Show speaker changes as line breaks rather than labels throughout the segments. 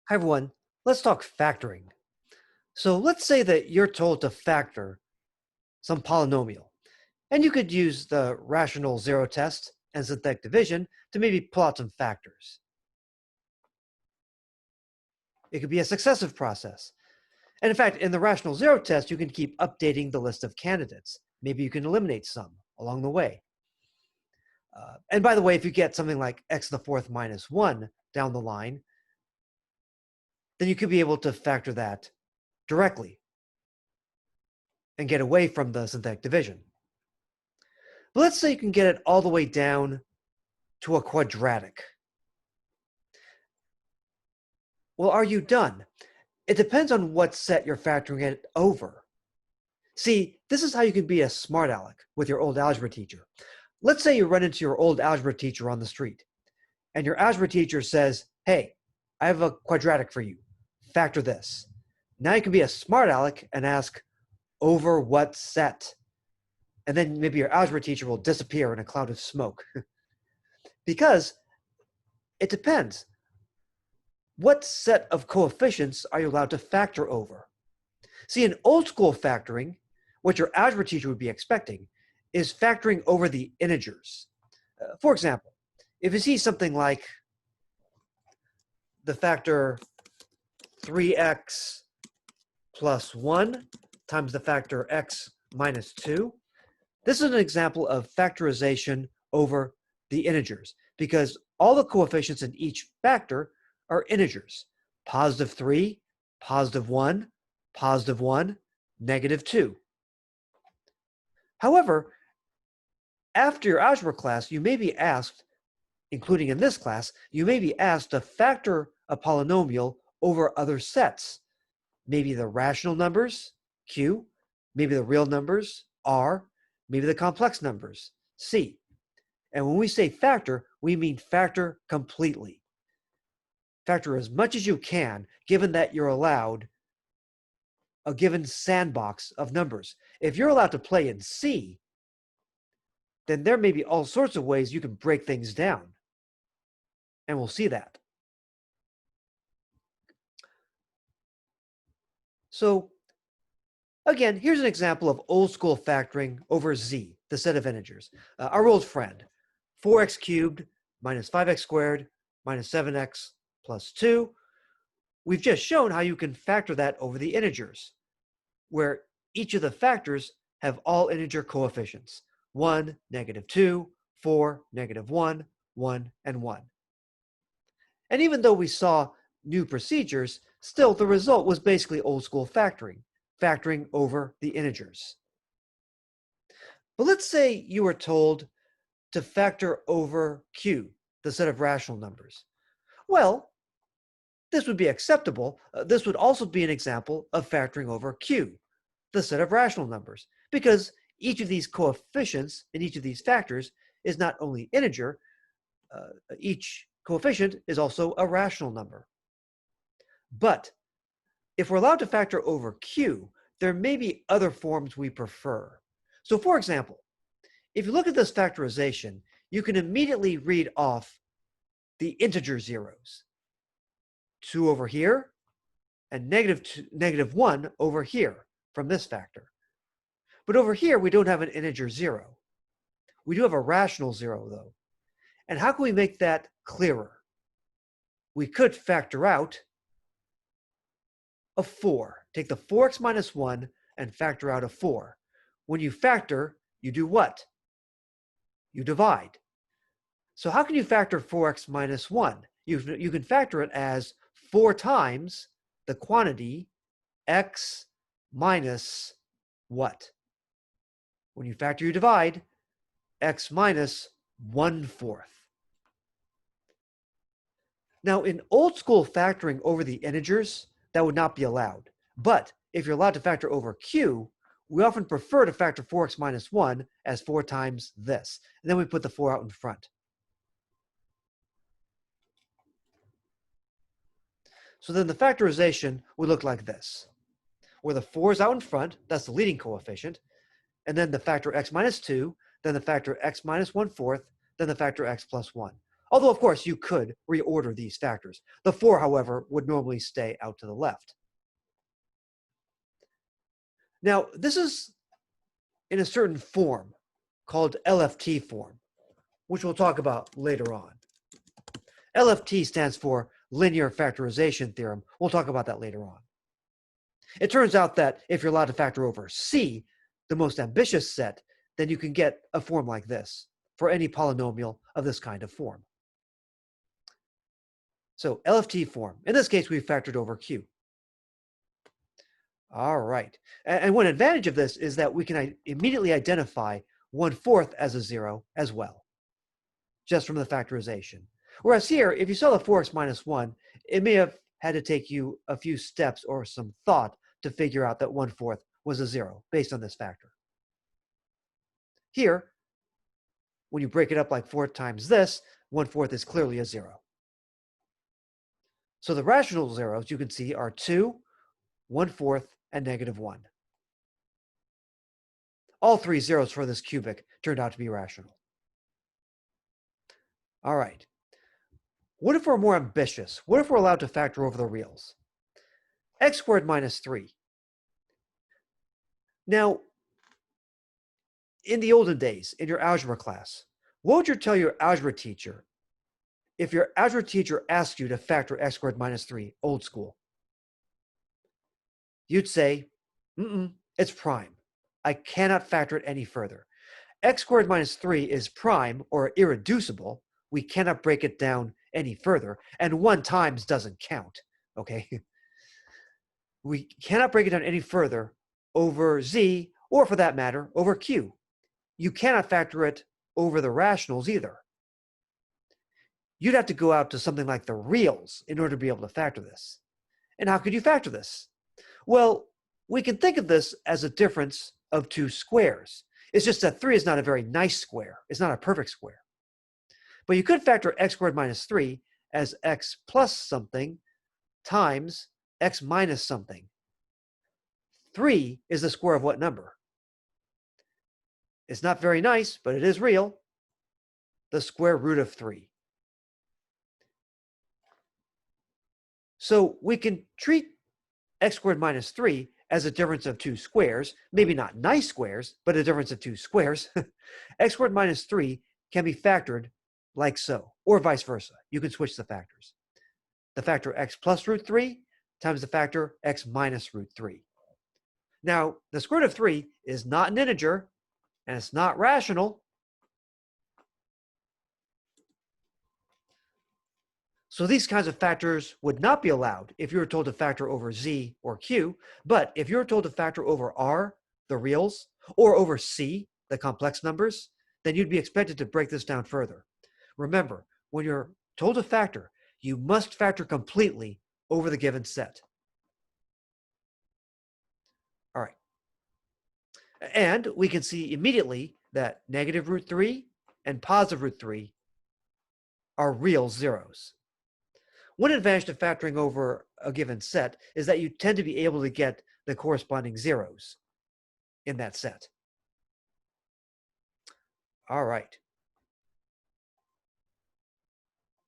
Hi everyone, let's talk factoring. So let's say that you're told to factor some polynomial, and you could use the rational zero test and synthetic division to maybe pull out some factors. It could be a successive process. And in fact, in the rational zero test, you can keep updating the list of candidates. Maybe you can eliminate some along the way. And by the way, if you get something like x to the fourth minus 1 down the line, then you could be able to factor that directly and get away from the synthetic division. But let's say you can get it all the way down to a quadratic. Well, are you done? It depends on what set you're factoring it over. See, this is how you can be a smart aleck with your old algebra teacher. Let's say you run into your old algebra teacher on the street, and your algebra teacher says, hey, I have a quadratic for you. Factor this. Now you can be a smart aleck and ask, over what set? And then maybe your algebra teacher will disappear in a cloud of smoke. Because it depends. What set of coefficients are you allowed to factor over? See, in old school factoring, what your algebra teacher would be expecting is factoring over the integers. For example, if you see something like the factor 3x plus 1 times the factor x minus 2, this is an example of factorization over the integers, because all the coefficients in each factor are integers. Positive 3, positive 1, positive 1, negative 2. However, after your algebra class, you may be asked, including in this class, you may be asked to factor a polynomial over other sets. Maybe the rational numbers, Q, maybe the real numbers, R, maybe the complex numbers, C. And when we say factor, we mean factor completely. Factor as much as you can, given that you're allowed a given sandbox of numbers. If you're allowed to play in C, then there may be all sorts of ways you can break things down. And we'll see that. So again, here's an example of old school factoring over Z, the set of integers. Our old friend, 4x cubed minus 5x squared minus 7x plus 2. We've just shown how you can factor that over the integers, where each of the factors have all integer coefficients. 1, negative 2, 4, negative 1, 1, and 1. And even though we saw new procedures, still the result was basically old school factoring over the integers. But let's say you were told to factor over Q, the set of rational numbers. Well, this would be acceptable. This would also be an example of factoring over Q, the set of rational numbers, because each of these coefficients in each of these factors is not only integer, each coefficient is also a rational number. But if we're allowed to factor over Q, there may be other forms we prefer. So for example, if you look at this factorization, you can immediately read off the integer zeros. 2 over here, and negative 1 over here from this factor. But over here, we don't have an integer 0. We do have a rational 0, though. And how can we make that clearer? We could factor out a 4. Take the 4x minus 1 and factor out a 4. When you factor, you do what? You divide. So how can you factor 4x minus 1? You can factor it as 4 times the quantity x minus what? When you factor, you divide. X minus 1/4. Now, in old school factoring over the integers, that would not be allowed. But if you're allowed to factor over Q, we often prefer to factor 4x minus 1 as 4 times this. And then we put the 4 out in front. So then the factorization would look like this, where the 4 is out in front, that's the leading coefficient, and then the factor x minus 2, then the factor x minus 1/4, then the factor x plus 1. Although, of course, you could reorder these factors. The 4, however, would normally stay out to the left. Now, this is in a certain form called Lft form, which we'll talk about later on. Lft stands for linear factorization theorem. We'll talk about that later on. It turns out that if you're allowed to factor over C, the most ambitious set, then you can get a form like this for any polynomial of this kind of form. So Lft form. In this case, we've factored over Q. All right. And one advantage of this is that we can immediately identify 1/4 as a 0 as well, just from the factorization. Whereas here, if you saw the 4x minus 1, it may have had to take you a few steps or some thought to figure out that 1/4 was a 0 based on this factor. Here, when you break it up like 4 times this, 1/4 is clearly a 0. So the rational zeros you can see are 2, 1/4, and -1. All 3 zeros for this cubic turned out to be rational. All right. What if we're more ambitious? What if we're allowed to factor over the reals? X squared minus 3. Now, in the olden days, in your algebra class, what would you tell your algebra teacher if your algebra teacher asked you to factor x squared minus 3, old school? You'd say, it's prime. I cannot factor it any further. X squared minus 3 is prime or irreducible. We cannot break it down any further. And 1 times doesn't count, okay? We cannot break it down any further over Z, or for that matter, over Q. You cannot factor it over the rationals either. You'd have to go out to something like the reals in order to be able to factor this. And how could you factor this? Well, we can think of this as a difference of 2 squares. It's just that 3 is not a very nice square. It's not a perfect square. But you could factor x squared minus 3 as x plus something times x minus something. 3 is the square of what number? It's not very nice, but it is real. The square root of 3. So we can treat x squared minus 3 as a difference of 2 squares, maybe not nice squares, but a difference of 2 squares. X squared minus 3 can be factored like so, or vice versa. You can switch the factors. The factor x plus root 3 times the factor x minus root 3. Now, the square root of 3 is not an integer, and it's not rational. So these kinds of factors would not be allowed if you were told to factor over Z or Q, but if you were told to factor over R, the reals, or over C, the complex numbers, then you'd be expected to break this down further. Remember, when you're told to factor, you must factor completely over the given set. All right. And we can see immediately that negative root 3 and positive root 3 are real zeros. One advantage to factoring over a given set is that you tend to be able to get the corresponding zeros in that set. All right.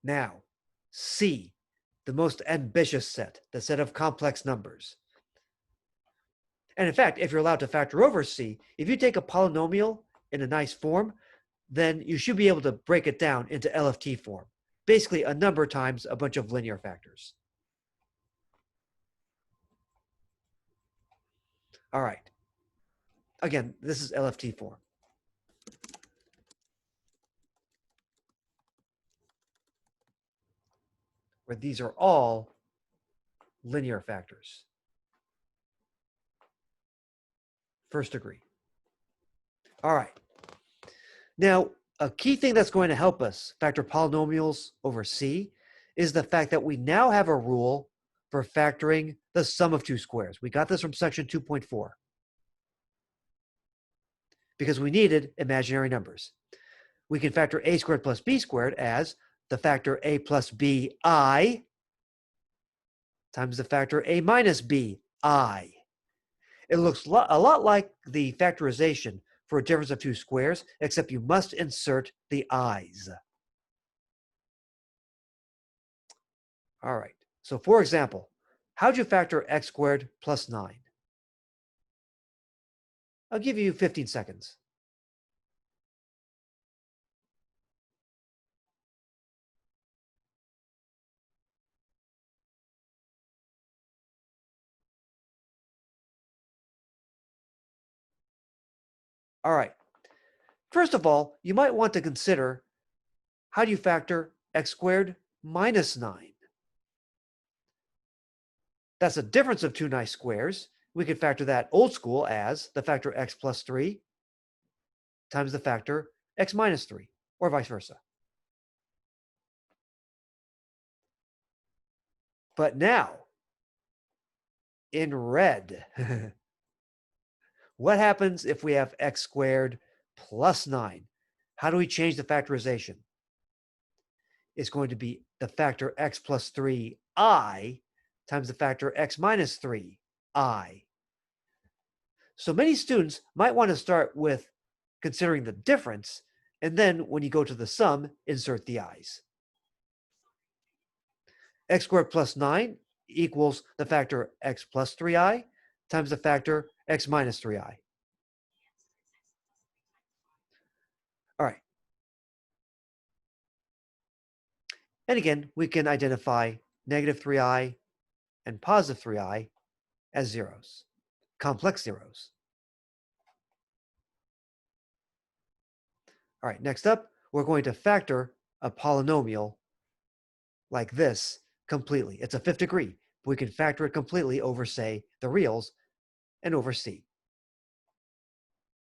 Now, C, the most ambitious set, the set of complex numbers. And in fact, if you're allowed to factor over C, if you take a polynomial in a nice form, then you should be able to break it down into Lft form. Basically, a number times a bunch of linear factors. All right. Again, this is Lft form. Where these are all linear factors. First degree. All right. Now, a key thing that's going to help us factor polynomials over C is the fact that we now have a rule for factoring the sum of 2 squares. We got this from section 2.4 because we needed imaginary numbers. We can factor a squared plus b squared as the factor a plus bi times the factor a minus bi. It looks a lot like the factorization for a difference of 2 squares, except you must insert the i's. All right. So for example, how'd you factor x squared plus 9? I'll give you 15 seconds. All right. First of all, you might want to consider how do you factor x squared minus 9? That's a difference of two nice squares. We could factor that old school as the factor x plus 3 times the factor x minus 3, or vice versa. But now, in red, what happens if we have x squared plus 9? How do we change the factorization? It's going to be the factor x plus 3i times the factor x minus 3i. So many students might want to start with considering the difference, and then when you go to the sum, insert the i's. X squared plus 9 equals the factor x plus 3i times the factor x minus 3i. All right. And again, we can identify negative 3i and positive 3i as zeros, complex zeros. All right, next up, we're going to factor a polynomial like this completely. It's a fifth degree. We can factor it completely over, say, the reals and over C.